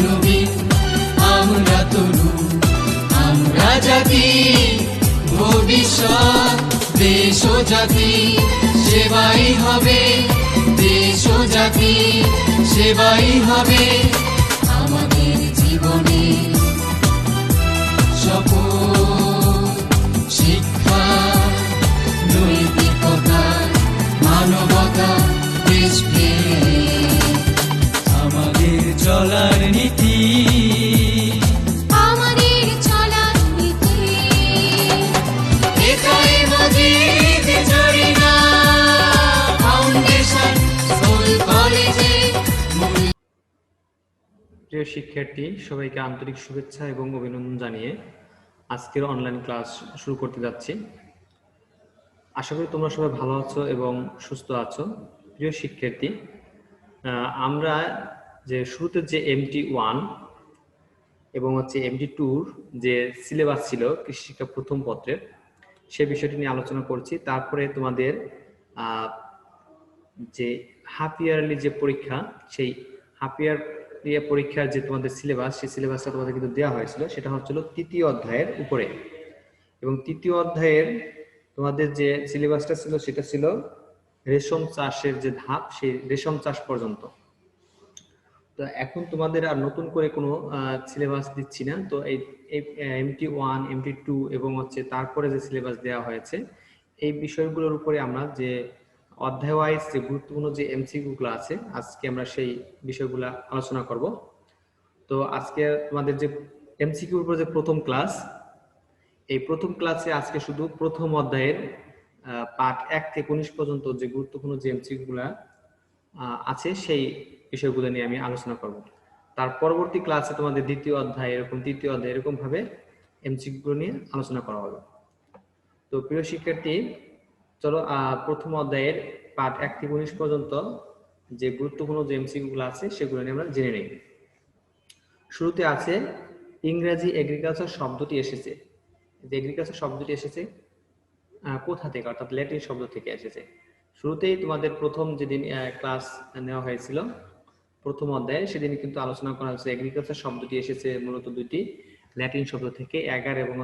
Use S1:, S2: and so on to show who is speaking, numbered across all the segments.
S1: নবীন, আমরা তরুণ, আমরা জাতি ভবিষ্যৎ। দেশ ও জাতি সেবাই হবে, দেশ ও জাতি সেবাই হবে আমাদের জীবনে শপথ। শিক্ষা, নৈতিকতা, মানবতা, দেশপ্রেম আমাদের চলার নীতি,
S2: আমাদের চলার নীতি।
S1: এটাই মজিদ জরিনা ফাউন্ডেশন স্কুল কলেজে।
S3: প্রিয় শিক্ষার্থী, সবাইকে আন্তরিক শুভেচ্ছা এবং অভিনন্দন জানিয়ে আজকের অনলাইন ক্লাস শুরু করতে যাচ্ছি। আশা করি তোমরা সবাই ভালো আছো এবং সুস্থ আছো। প্রিয় শিক্ষার্থী, আমরা যে শুরুতে যে MT1 এবং MT2 যে সিলেবাস ছিল কৃষি শিক্ষা প্রথম পত্রের, সে বিষয়টি নিয়ে আলোচনা করছি। তারপরে তোমাদের যে হাফ ইয়ারলি যে পরীক্ষা, সেই হাফ ইয়ারলি পরীক্ষার যে তোমাদের সিলেবাস, সেই সিলেবাসটা তোমাদের কিন্তু দেওয়া হয়েছিল। সেটা হচ্ছিল তৃতীয় অধ্যায়ের উপরে, এবং তৃতীয় অধ্যায়ের তোমাদের যে সিলেবাসটা ছিল সেটা ছিল রেশম চাষের যে ধাপ, সেই রেশম চাষ পর্যন্ত। তো এখন তোমাদের আর নতুন করে কোনো সিলেবাস দিচ্ছি না। তো এই MT1, MT2 এবং তারপরে যে সিলেবাস দেওয়া হয়েছে, এই বিষয়গুলোর উপরে আমরা যে অধ্যায় ওয়াইজ যে গুরুত্বপূর্ণ যে MCQ গুলো আছে, আজকে আমরা সেই বিষয়গুলো আলোচনা করব। তো আজকে তোমাদের যে MCQর উপর যে প্রথম ক্লাস, এই প্রথম ক্লাসে আজকে শুধু প্রথম অধ্যায়ের পার্ট 1 থেকে 19 পর্যন্ত যে গুরুত্বপূর্ণ যে MCQ গুলা আছে, সেই বিষয়গুলো নিয়ে আমি আলোচনা করব। তার পরবর্তী ক্লাসে তোমাদের দ্বিতীয় অধ্যায়, এরকম তৃতীয় অধ্যায়, এরকম ভাবে MCQ গুলো নিয়ে আলোচনা করা হবে। তো প্রিয় শিক্ষার্থী, চলো প্রথম অধ্যায়ের পার্ট 1 থেকে 19 পর্যন্ত যে গুরুত্বপূর্ণ যে MCQ গুলো আছে সেগুলো নিয়ে আমরা জেনে নেই। শুরুতে আছে ইংরেজি এগ্রিকালচার শব্দটি এসেছে। যে এগ্রিকালচার শব্দটি এসেছে কোথা থেকে, অর্থাৎ ল্যাটিন শব্দ থেকে এসেছে। শুরুতেই তোমাদের প্রথম যেদিন ক্লাস নেওয়া হয়েছিল প্রথম অধ্যায়ে, সেদিন কিন্তু আলোচনা করা হয়েছে এগ্রিকালচার শব্দটি এসেছে মূলত দুটি ল্যাটিন শব্দ থেকে, এগার এবং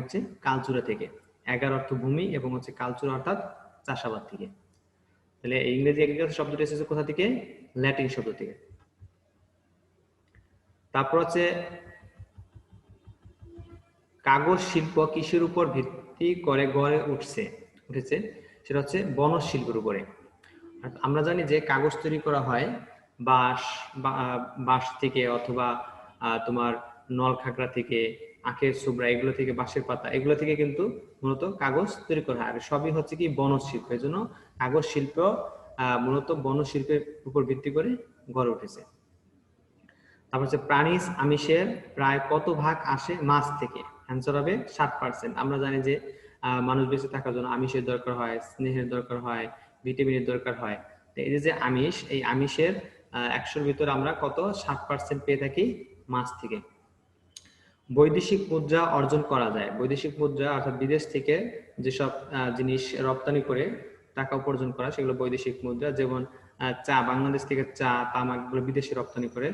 S3: কালচুরা থেকে। এগার অর্থ ভূমি এবং কালচুরা অর্থাৎ চাষাবাদ থেকে। তাহলে ইংরেজি এগ্রিকালচার শব্দটি এসেছে কোথা থেকে? ল্যাটিন শব্দ থেকে। তারপর কাগজ শিল্প কিসের উপর ভিত্তি করে গড়ে উঠেছে, সেটা হচ্ছে বনজ শিল্পের উপরে। আমরা জানি যে কাগজ তৈরি করা হয় বাঁশ থেকে, অথবা তোমার নল খাগড়া থেকে, আখের সুবরা, এগুলো থেকে, বাঁশের পাতা, এগুলো থেকে কিন্তু মূলত কাগজ তৈরি করা হয়। আর সবই হচ্ছে কি বনজ শিল্প। এই জন্য কাগজ শিল্প মূলত বনজ শিল্পের উপর ভিত্তি করে গড়ে উঠেছে। তারপর প্রাণীজ আমিষের প্রায় কত ভাগ আসে মাছ থেকে? অ্যান্সার হবে 60%। আমরা জানি যে মানুষ বেঁচে থাকার জন্য আমিষের দরকার হয়, স্নেহের দরকার হয়, ভিটামিনের দরকার হয়। তো এই যে আমিষ, এই আমিষের 100-র ভিতরে আমরা কত 60% পেয়ে থাকি মাছ থেকে। বৈদেশিক মুদ্রা অর্জন করা যায়। বৈদেশিক মুদ্রা অর্থাৎ বিদেশ থেকে যেসব জিনিস রপ্তানি করে টাকা উপার্জন করা, সেগুলো বৈদেশিক মুদ্রা। যেমন চা, বাংলাদেশ থেকে চা, তামাক বিদেশে রপ্তানি করে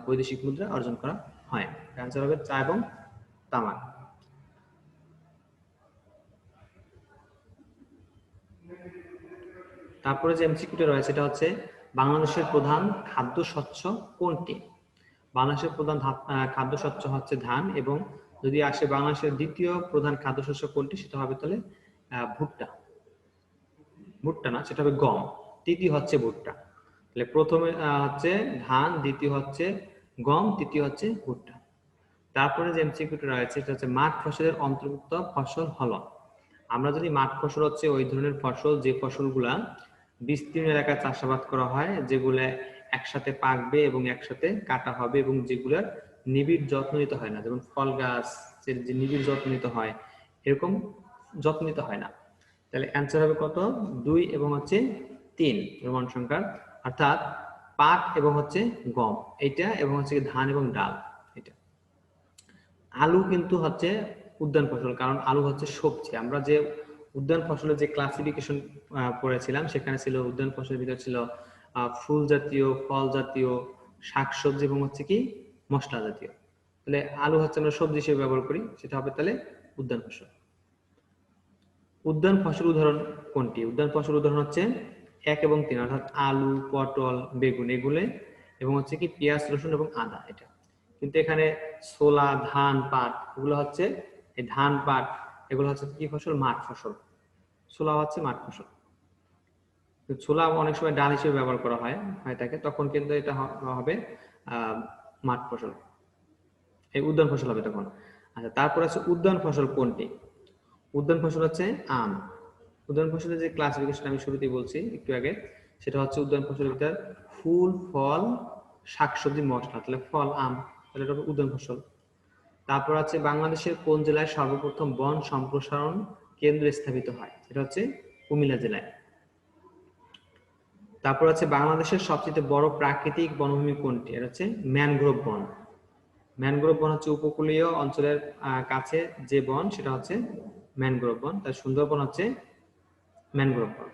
S3: বৈদেশিক মুদ্রা অর্জন করা হয়। অ্যান্সার হবে চা এবং তামাক। তারপরে যে এমসিকিউটা রয়েছে সেটা হচ্ছে বাংলাদেশের প্রধান খাদ্যশস্য কোনটি? বাংলাদেশের প্রধান খাদ্যশস্য হচ্ছে ধান, এবং যদি আসে বাংলাদেশের দ্বিতীয় প্রধান খাদ্যশস্য কোনটি, সেটা হবে তাহলে ভুট্টা। ভুট্টা না, সেটা হবে গম। তৃতীয় হচ্ছে ভুট্টা। তাহলে প্রথমে হচ্ছে ধান, দ্বিতীয় হচ্ছে গম, তৃতীয় হচ্ছে ভুট্টা। তারপরে যে এমসিকিউটা রয়েছে সেটা হচ্ছে মাঠ ফসলের অন্তর্ভুক্ত ফসল হলো। আমরা যদি মাঠ ফসল হচ্ছে ওই ধরনের ফসল যে ফসলগুলা বিস্তীর্ণ এলাকায় চাষাবাদ করা হয়, যেগুলা একসাথে পাকবে এবং একসাথে কাটা হবে, এবং যেগুলার নিবিড় যত্ন নিতে হয় না। যেমন ফল গাছ যে নিবিড় যত্ন নিতে হয়, এরকম যত্ন নিতে হয় না। তাহলে অ্যান্সার হবে কত? 2 এবং 3 রোমান সংখ্যার, অর্থাৎ পাট এবং গম এইটা, এবং ধান এবং ডাল এটা। আলু কিন্তু হচ্ছে উদ্যান ফসল, কারণ আলু হচ্ছে সবজি। আমরা যে উদ্যান ফসলের যে ক্লাসিফিকেশন পড়েছিলাম, সেখানে ছিল উদ্যান ফসলের ভিতরে ছিল ফুল জাতীয়, ফল জাতীয়, শাকসবজি এবং কি মশলা জাতীয়। তাহলে আলু হচ্ছে আমরা সবজি হিসেবে ব্যবহার করি, সেটা হবে তাহলে উদ্যান ফসল। উদ্যান ফসল উদাহরণ কোনটি? উদ্যান ফসল উদাহরণ হচ্ছে 1 এবং 3, অর্থাৎ আলু, পটল, বেগুন এগুলো, এবং হচ্ছে কি পেঁয়াজ, রসুন এবং আদা এটা। কিন্তু এখানে ছোলা, ধান, পাট এগুলো হচ্ছে, এই ধান, পাট এগুলো হচ্ছে কি ফসল? মাঠ ফসল। ছোলা হচ্ছে মাঠ ফসল। ছোলা অনেক সময় ডাল হিসেবে ব্যবহার করা হয় থাকে, তখন কিন্তু এটা হবে মাঠ ফসল, এই উদ্যান ফসল হবে তখন। আচ্ছা, তারপর আছে উদ্যান ফসল কোনটি? উদ্যান ফসল হচ্ছে আম। উদ্যান ফসলের যে ক্লাসিফিকেশন আমি শুরুতেই বলছি একটু আগে, সেটা হচ্ছে উদ্যান ফসলের ভিতর ফুল, ফল, শাকসবজি, মশলা, তাহলে ফল আম, তাহলে এটা উদ্যান ফসল। তারপর আছে বাংলাদেশের কোন জেলায় সর্বপ্রথম বন সম্প্রসারণ কেন্দ্র স্থাপিত হয়? এটা হচ্ছে কুমিল্লা জেলায়। তারপর আছে বাংলাদেশের সবচেয়ে বড় প্রাকৃতিক বনভূমি কোনটি? এটা হচ্ছে ম্যানগ্রোভ বন। ম্যানগ্রোভ বন হচ্ছে উপকূলীয় অঞ্চলের কাছে যে বন, সেটা হচ্ছে ম্যানগ্রোভ বন। তার সুন্দরবন হচ্ছে ম্যানগ্রোভ বন।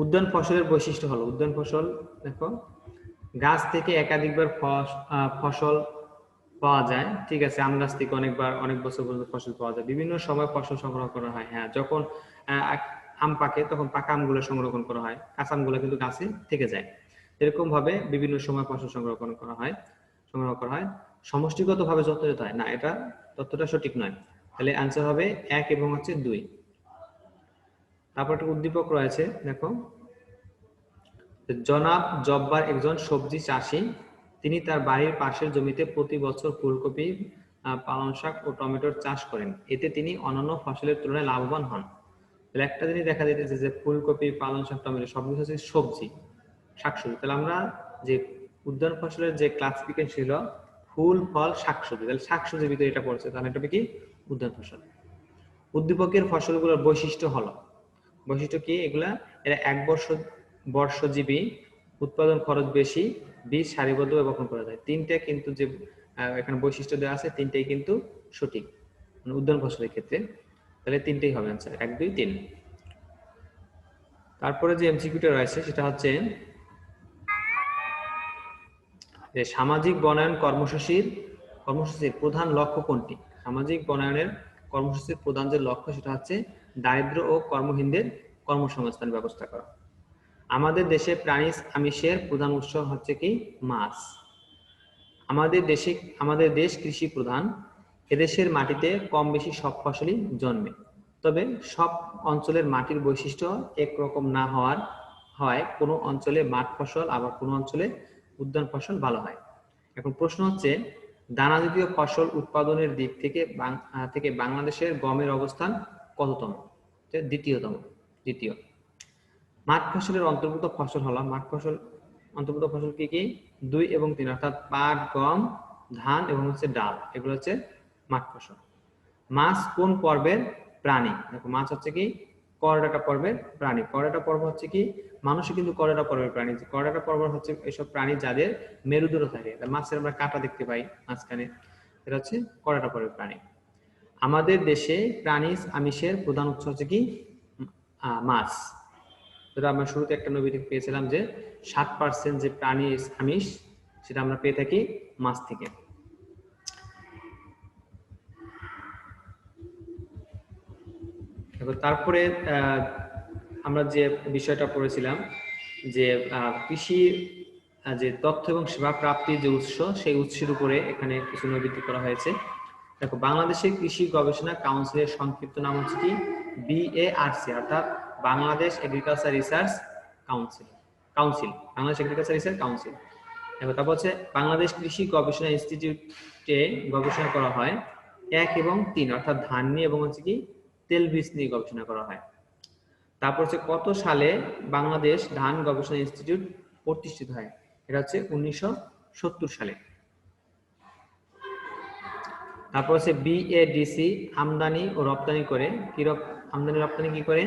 S3: উদ্যান ফসলের বৈশিষ্ট্য হলো, উদ্যান ফসল দেখো, গাছ থেকে একাধিকবার ফসল পাওয়া যায়, ঠিক আছে, আম গাছ থেকে অনেকবার অনেক বছর পর্যন্ত ফসল পাওয়া যায়, বিভিন্ন সময় ফসল সংগ্রহ করা হয়। হ্যাঁ, যখন আম পাকে তখন পাকা আমগুলো সংরক্ষণ করা হয়, কাঁচা আমগুলো কিন্তু গাছে থেকে যায়। এরকম ভাবে বিভিন্ন সময় ফসল সংগ্রহ করা হয়। সমষ্টিগত ভাবে যত্ন নিতে হয় না, এটা তথ্যটা সঠিক নয়। তাহলে আনসার হবে 1 এবং হচ্ছে 2। তারপর একটা উদ্দীপক রয়েছে, দেখো, জনাব জব্বার একজন সবজি চাষী। তিনি তার বাড়ির পাশের জমিতে প্রতি বছর ফুলকপি, পালং শাক ও টমেটোর চাষ করেন। এতে তিনি অন্যান্য ফসলের তুলনায় লাভবান হন। তাহলে একটা জিনিস দেখা যাইতেছে যে ফুলকপি, পালং শাক, টমেটো সবকিছু হচ্ছে সবজি, শাকসবজি। তাহলে আমরা যে উদ্যান ফসলের যে ক্লাসিফিকেশন ছিল ফুল, ফল, শাকসবজি, তাহলে শাকসবজির ভিতরে এটা পড়ছে, তাহলে এটা কি উদ্যান ফসল। উদ্দীপকের ফসলগুলোর বৈশিষ্ট্য হলো, বৈশিষ্ট্য কি এগুলা? এরা বর্ষজীবী, উৎপাদন খরচ বেশি, বীজ সারিবদ্ধ বপন করা যায়। তিনটা কিন্তু যে এখানে বৈশিষ্ট্য দেওয়া আছে, তিনটাই কিন্তু সঠিক মানে উদ্যান ফসলের ক্ষেত্রে। তাহলে তিনটেই হবে আনসার, 1, 2, 3। তারপরে যে এমসিকিউটা রয়েছে সেটা হচ্ছে যে সামাজিক বনায়ন কর্মসূচির প্রধান লক্ষ্য কোনটি? সামাজিক বনায়নের কর্মসূচির প্রধান যে লক্ষ্য সেটা হচ্ছে দারিদ্র ও কর্মহীনদের কর্মসংস্থান ব্যবস্থা করা। আমাদের দেশে প্রাণী আমিষের প্রধান উৎস হচ্ছে কি? মাছ। আমাদের দেশ কৃষি প্রধান। এদেশের মাটিতে কম বেশি সব ফসলই জন্মে, তবে সব অঞ্চলের মাটির বৈশিষ্ট্য একরকম না হয় কোনো অঞ্চলে মাঠ ফসল, আবার কোনো অঞ্চলে উদ্যান ফসল ভালো হয়। এখন প্রশ্ন হচ্ছে, দানা জাতীয় ফসল উৎপাদনের দিক থেকে বাংলাদেশের গমের অবস্থান কততম? দ্বিতীয়। মাঠ ফসলের অন্তর্ভুক্ত ফসল হলো, অন্তর্ভুক্ত ফসল কি কি? 2 এবং 3, অর্থাৎ পাট, গম, ধান এবং হচ্ছে ডাল, এগুলো হচ্ছে মাঠ ফসল। মাছ কোন পর্বের প্রাণী? দেখো, মাছ হচ্ছে কি করডাটা পর্বের প্রাণী। করডাটা পর্ব হচ্ছে কি, মানুষও কিন্তু করডাটা পর্বের প্রাণী। করডাটা পর্ব হচ্ছে এসব প্রাণী যাদের মেরুদণ্ড থাকে, মাছের আমরা কাঁটা দেখতে পাই মাঝখানে, এটা হচ্ছে করডাটা পর্বের প্রাণী। আমাদের দেশে প্রাণী আমিষের প্রধান উৎস হচ্ছে কি? মাছ। যেটা আমরা শুরুতে একটা নবী থেকে পেয়েছিলাম যে 60% যে প্রাণী আমিষ সেটা আমরা পেয়ে থাকি মাছ থেকে। তারপরে আমরা যে বিষয়টা পড়েছিলাম যে কৃষি যে তথ্য এবং সেবা প্রাপ্তির যে উৎস, সেই উৎসের উপরে এখানে কিছু নথিভুক্ত করা হয়েছে। দেখো, বাংলাদেশের কৃষি গবেষণা কাউন্সিলের সংক্ষিপ্ত নাম হচ্ছে কি? BARC, অর্থাৎ Bangladesh agriculture research council. Bangladesh agriculture research council. দেখো, তারপর হচ্ছে বাংলাদেশ কৃষি গবেষণা ইনস্টিটিউটে গবেষণা করা হয় 1 এবং 3, অর্থাৎ ধান নিয়ে এবং হচ্ছে কি তেল বীজ নিয়ে গবেষণা করা হয়। তারপর হচ্ছে কত সালে বাংলাদেশ ধান গবেষণা ইনস্টিটিউট প্রতিষ্ঠিত হয়? এটা হচ্ছে 1970 সালে। তারপর হচ্ছে BADC আমদানি ও রপ্তানি করে আমদানি রপ্তানি কি করে?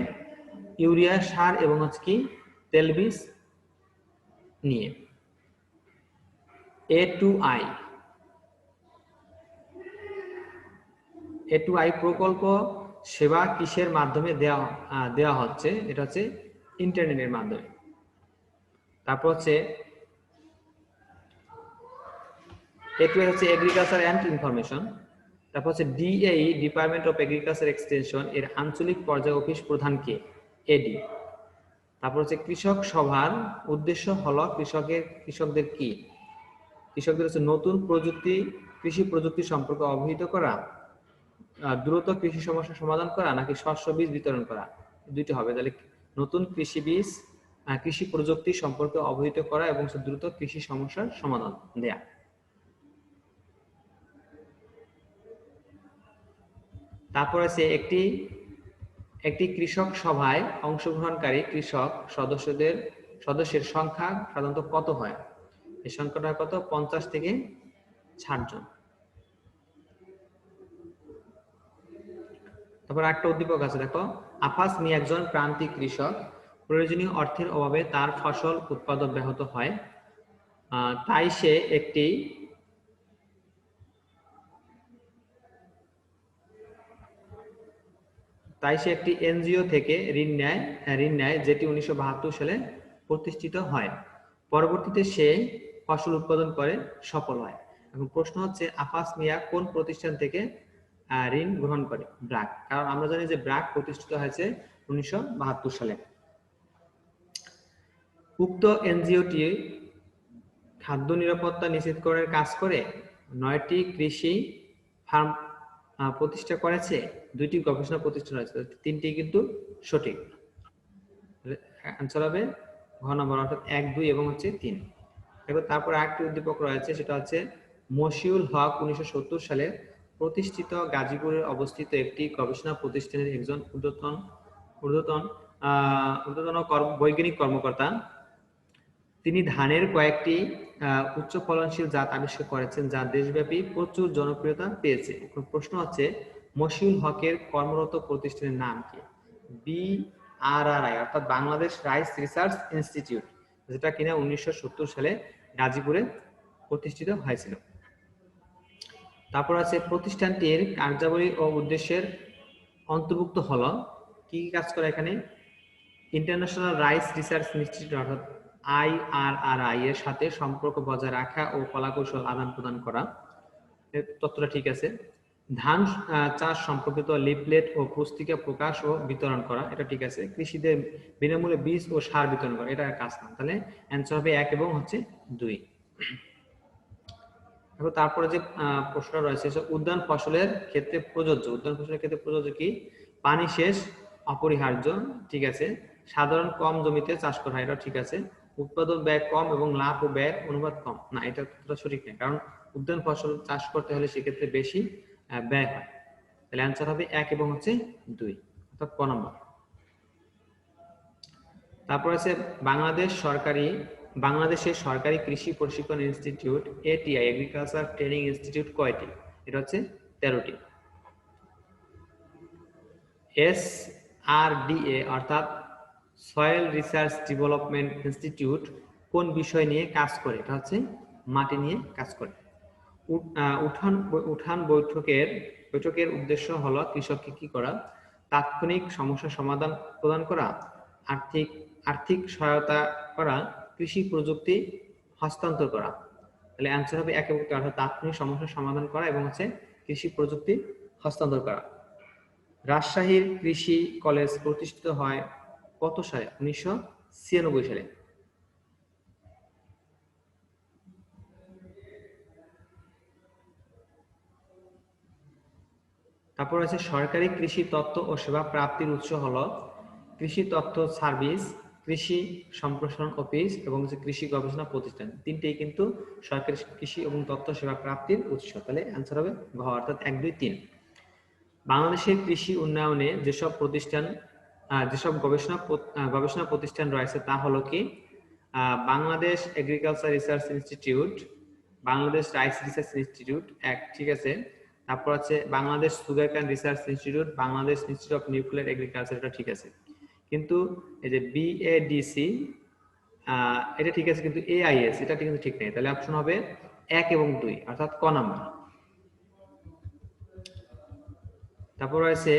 S3: ইউরিয়া সার এবং হচ্ছে কি তেলবীজ নিয়ে। A2I প্রকল্প সেবা কিসের মাধ্যমে দেওয়া হচ্ছে? এটা হচ্ছে ইন্টারনেটের মাধ্যমে। তারপর হচ্ছে A2 হচ্ছে এগ্রিকালচার অ্যান্ড ইনফরমেশন। তারপর হচ্ছে DAE, department of agriculture extension, এর আঞ্চলিক পর্যায়ে অফিস প্রধান কে? AD। তারপর হচ্ছে কৃষক সভার উদ্দেশ্য হলো কৃষকদের কি? কৃষকদের হচ্ছে নতুন প্রযুক্তি, কৃষি প্রযুক্তি সম্পর্কে অবহিত করা, দ্রুত কৃষি সমস্যার সমাধান করা, নাকি শস্য বীজ বিতরণ করা? দুইটা হবে। তাহলে নতুন কৃষি বীজ, কৃষি প্রযুক্তি সম্পর্কে অবহিত করা এবং দ্রুত কৃষি সমস্যার সমাধান দেয়া। তারপর আছে একটি কৃষক সভায় অংশগ্রহণকারী কৃষক সদস্যের সংখ্যা সাধারণত কত হয়? এই সংখ্যাটা কত? 50 থেকে 60 জন। তারপর একটা উদ্দীপক আছে, দেখো। আফাস মিয়া একজন প্রান্তিক কৃষক। প্রয়োজনীয় অর্থের অভাবে তার ফসল উৎপাদন ব্যাহত হয়। তাই সে একটি এনজিও থেকে ঋণ নেয় যেটি 1972 সালে প্রতিষ্ঠিত হয়। পরবর্তীতে সে ফসল উৎপাদন করে সফল হয়। এখন প্রশ্ন হচ্ছে, আফাস মিয়া কোন প্রতিষ্ঠান থেকে ঋণ গ্রহণ করে? ব্র্যাক। কারণ আমরা জানি যে ব্র্যাক প্রতিষ্ঠিত হয়েছে 1972 সালে। উক্ত এনজিওটি খাদ্য নিরাপত্তা নিশ্চিতকরণের কাজ করে। 9টি কৃষি ফার্ম প্রতিষ্ঠা করেছে। 2টি গবেষণা প্রতিষ্ঠান রয়েছে। 3টি কিন্তু সঠিক। আনসার হবে ঘ নম্বর, অর্থাৎ 1, 2 এবং হচ্ছে 3। এবার তারপর আরেকটি উদ্দীপক রয়েছে, সেটা হচ্ছে মশিউল হক 1970 সালে প্রতিষ্ঠিত গাজীপুরে অবস্থিত একটি গবেষণা প্রতিষ্ঠানের একজন ঊর্ধ্বতন বৈজ্ঞানিক কর্মকর্তা। তিনি ধানের কয়েকটি উচ্চ ফলনশীল জাত আবিষ্কার করেছেন যা দেশব্যাপী প্রচুর জনপ্রিয়তা পেয়েছে। এখন প্রশ্ন হচ্ছে, মশিউল হকের কর্মরত প্রতিষ্ঠানের নাম কি? BRRI, অর্থাৎ বাংলাদেশ রাইস রিসার্চ ইনস্টিটিউট, যেটা কিনা 1970 সালে গাজীপুরে প্রতিষ্ঠিত হয়েছিল। তারপর আছে প্রতিষ্ঠানটির কার্যাবলী ও উদ্দেশ্যের অন্তর্ভুক্ত হলো কি কাজ করে এখানে? ইন্টারন্যাশনাল রাইস রিসার্চ ইনস্টিটিউট অর্থাৎ IRRI এর সাথে সম্পর্ক বজায় রাখা ও কলাকৌশল আদান প্রদান করা। তথ্যটা ঠিক আছে। ধান চাষ সম্পর্কিত লিফলেট ও পুস্তিকা প্রকাশ ও বিতরণ করা, এটা ঠিক আছে। কৃষিদের বিনামূল্যে বীজ ও সার বিতরণ করা, এটা কাজ না। তাহলে অ্যান্সার হবে 1 এবং হচ্ছে 2। এখন তারপরে যে প্রশ্নটা রয়েছে, উদ্যান ফসলের ক্ষেত্রে প্রযোজ্য। উদ্যান ফসলের ক্ষেত্রে প্রযোজ্য কি? পানি সেচ অপরিহার্য, ঠিক আছে। সাধারণ কম জমিতে চাষ করা হয়, এটা ঠিক আছে। উৎপাদন ব্যয় কম এবং লাভ ও ব্যয়ের অনুপাত কম, না, এটা সঠিক নয়। কারণ উদ্যান ফসল চাষ করতে হলে সেক্ষেত্রে বেশি ব্যয় হয়। তাহলে অ্যান্সার হবে 1 এবং হচ্ছে 2, অর্থাৎ ক নম্বর। তারপর আছে বাংলাদেশের সরকারি কৃষি প্রশিক্ষণ institute ATI, agriculture training institute কয়টি? এটা হচ্ছে 13টি। SRDA অর্থাৎ সয়েল রিসার্চ ডেভেলপমেন্ট ইনস্টিটিউট কোন বিষয় নিয়ে কাজ করে? এটা হচ্ছে মাটি নিয়ে কাজ করে। উঠান বৈঠকের উদ্দেশ্য হলো কৃষককে কি করা? তাৎক্ষণিক সমস্যা সমাধান প্রদান করা, আর্থিক সহায়তা করা, কৃষি প্রযুক্তি হস্তান্তর করা। তাহলে অ্যান্সার হবে 1 এবং 2, অর্থাৎ তাৎক্ষণিক সমস্যা সমাধান করা এবং হচ্ছে কৃষি প্রযুক্তি হস্তান্তর করা। রাজশাহীর কৃষি কলেজ প্রতিষ্ঠিত হয় কত সালে? 1996 সালে। তারপর আছে সরকারি কৃষি তথ্য ও সেবা প্রাপ্তির উৎস হলো কৃষি তথ্য সার্ভিস, কৃষি সম্প্রসারণ অফিস এবং কৃষি গবেষণা প্রতিষ্ঠান। 3টেই কিন্তু সরকারি কৃষি এবং তথ্য সেবা প্রাপ্তির উৎস। তাহলে অ্যান্সার হবে ঘ, অর্থাৎ 1, 2, 3। বাংলাদেশের কৃষি উন্নয়নে যেসব গবেষণা প্রতিষ্ঠান রয়েছে তা হলো কি? Bangladesh agriculture research institute, Bangladesh rice research institute, ঠিক আছে। তারপর আছে Bangladesh sugar cane research institute, Bangladesh institute of nuclear agriculture, এটা ঠিক আছে। কিন্তু এই যে BADC এটা ঠিক আছে, কিন্তু AIS এটা কিন্তু ঠিক নেই। তাহলে অপশন হবে 1 এবং 2, অর্থাৎ ক নাম্বার। তারপর আছে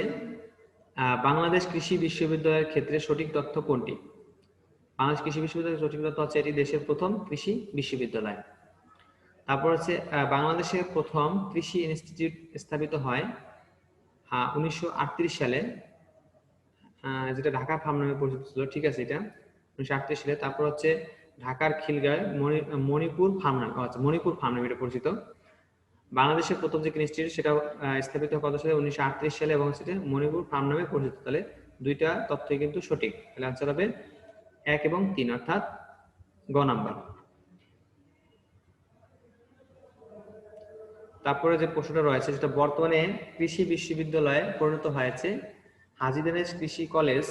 S3: বাংলাদেশ কৃষি বিশ্ববিদ্যালয়ের ক্ষেত্রে সঠিক তথ্য কোনটি? বাংলাদেশ কৃষি বিশ্ববিদ্যালয়ের সঠিক তথ্য হচ্ছে এটি দেশের প্রথম কৃষি বিশ্ববিদ্যালয়। তারপর হচ্ছে বাংলাদেশের প্রথম কৃষি ইনস্টিটিউট স্থাপিত হয় 1938 সালে, যেটা ঢাকা ফার্ম নামে পরিচিত ছিল, ঠিক আছে, এটা 1938 সালে। তারপর হচ্ছে ঢাকার খিলগাঁয় মণিপুর ফার্ম নামে, আচ্ছা মণিপুর ফার্ম নামে এটা পরিচিত। বাংলাদেশের প্রথম যে ইনস্টিটিউট সেটা স্থাপিত কত সালে, 1938 সালে, এবং সেটা মণিপুর ফার্ম নামে পরিচিত। তাহলে দুইটা তথ্যই কিন্তু সঠিক। তাহলে আনসার হবে 1 এবং 3, অর্থাৎ গ নাম্বার। তারপরে যে প্রশ্নটা রয়েছে যেটা বর্তমানে কৃষি বিশ্ববিদ্যালয়ে পরিণত হয়েছে, হাজী দানেশ কৃষি কলেজ,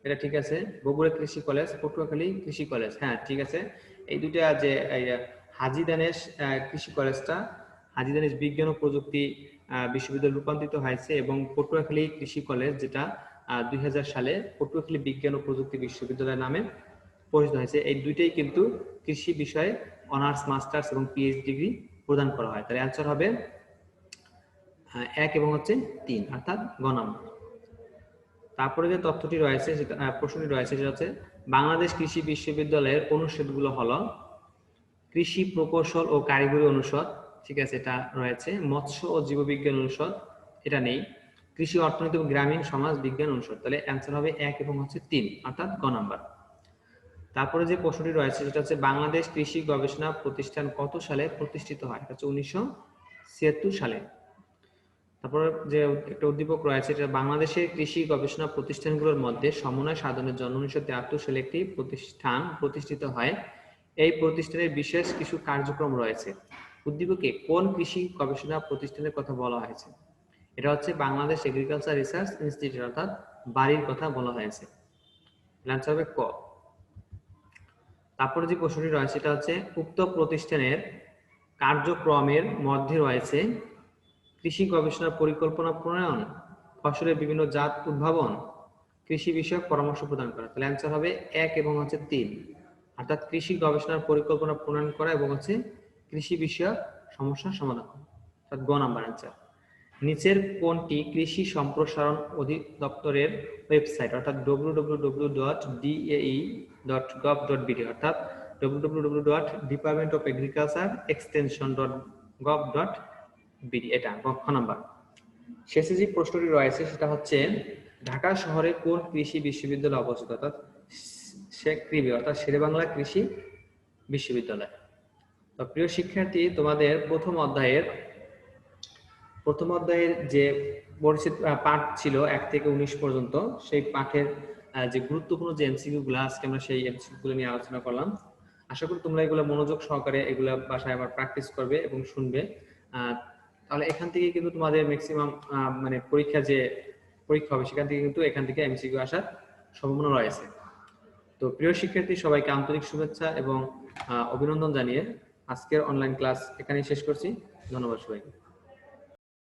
S3: এটা ঠিক আছে, বগুড়া কৃষি কলেজ, পটুয়াখালী কৃষি কলেজ, হ্যাঁ ঠিক আছে। এই দুইটা যে হাজী দানেশ কৃষি কলেজটা হাজী দানেশ বিজ্ঞান ও প্রযুক্তি বিশ্ববিদ্যালয়ে রূপান্তরিত হয়েছে, এবং পটুয়াখালী কৃষি কলেজ যেটা 2000 সালে পটুয়াখালী বিজ্ঞান ও প্রযুক্তি বিশ্ববিদ্যালয় নামে পরিচিত হয়েছে। এই দুইটাই কিন্তু কৃষি বিষয়ে অনার্স, মাস্টার্স এবং পিএইচডি ডিগ্রি প্রদান করা হয়। তাহলে অ্যান্সার হবে 1 এবং হচ্ছে 3, অর্থাৎ গ নম্বর। তারপরে যে তথ্যটি রয়েছে, প্রশ্নটি রয়েছে সেটা হচ্ছে বাংলাদেশ কৃষি বিশ্ববিদ্যালয়ের অনুষদগুলো হলো কৃষি প্রকৌশল ও কারিগরি অনুষদ, ঠিক আছে, এটা রয়েছে। মৎস্য ও জীববিজ্ঞান অনুষদ, এটা নেই। কৃষি অর্থনীতি ও গ্রামীণ সমাজ বিজ্ঞান অনুষদ। তাহলে অ্যান্সার হবে 1 এবং হচ্ছে 3, অর্থাৎ গ নাম্বার। তারপরে যে প্রশ্নটি রয়েছে সেটা হচ্ছে বাংলাদেশ কৃষি গবেষণা প্রতিষ্ঠান কত সালে প্রতিষ্ঠিত হয়? এটা হচ্ছে 1976 সালে। তারপর যে একটা উদ্দীপক রয়েছে, এটা বাংলাদেশের কৃষি গবেষণা প্রতিষ্ঠানগুলোর মধ্যে সমন্বয় সাধনের জন্য 1973 সালে একটি প্রতিষ্ঠান প্রতিষ্ঠিত হয়। এই প্রতিষ্ঠানের বিশেষ কিছু কার্যক্রম রয়েছে। উদ্দীপকে কোন কৃষি গবেষণা প্রতিষ্ঠানের কথা বলা হয়েছে? এটা হচ্ছে বাংলাদেশ এগ্রিকালচার রিসার্চ ইনস্টিটিউট, অর্থাৎ বাড়ির কথা বলা হয়েছে। অ্যান্সার হবে ক। তারপরে যে প্রশ্নটি রয়েছে সেটা হচ্ছে উক্ত প্রতিষ্ঠানের কার্যক্রমের মধ্যে রয়েছে কৃষি গবেষণা পরিকল্পনা প্রণয়ন, ফসলের বিভিন্ন জাত উদ্ভাবন, কৃষি বিষয়ক পরামর্শ প্রদান করা। তাহলে অ্যান্সার হবে 1 এবং হচ্ছে 3, অর্থাৎ কৃষি গবেষণার পরিকল্পনা প্রণয়ন করা এবং হচ্ছে কৃষি বিষয়ক সমস্যার সমাধান করা, অর্থাৎ গ নাম্বার অ্যান্সার। নিচের কোনটি কৃষি সম্প্রসারণ অধিদপ্তরের ওয়েবসাইট, অর্থাৎ www.dae.gov.bd, অর্থাৎ www.department.of.agriculture.extension.gov.bd, এটা খ নাম্বার। শেষে যে প্রশ্নটি রয়েছে সেটা হচ্ছে ঢাকা শহরে কোন কৃষি বিশ্ববিদ্যালয় অবস্থিত, অর্থাৎ শেকৃবি, অর্থাৎ শেরেবাংলা কৃষি বিশ্ববিদ্যালয়। তো প্রিয় শিক্ষার্থী, তোমাদের প্রথম অধ্যায়ের যে পরিচিত পাঠ ছিল 1 থেকে 19 পর্যন্ত, সেই পাঠের যে গুরুত্বপূর্ণ যে এমসিকিউ গুলো আজকে আমরা সেই এমসিকিউ গুলো নিয়ে আলোচনা করলাম। আশা করি তোমরা এগুলো মনোযোগ সহকারে এগুলো বাসায় আবার প্র্যাকটিস করবে এবং শুনবে। তাহলে এখান থেকে কিন্তু তোমাদের ম্যাক্সিমাম মানে পরীক্ষা হবে সেখান থেকে কিন্তু এখান থেকে এমসিকিউ আসার সম্ভাবনা রয়েছে। তো প্রিয় শিক্ষার্থী, সবাইকে আন্তরিক শুভেচ্ছা এবং অভিনন্দন জানিয়ে আজকের অনলাইন ক্লাস এখানেই শেষ করছি। ধন্যবাদ সবাইকে।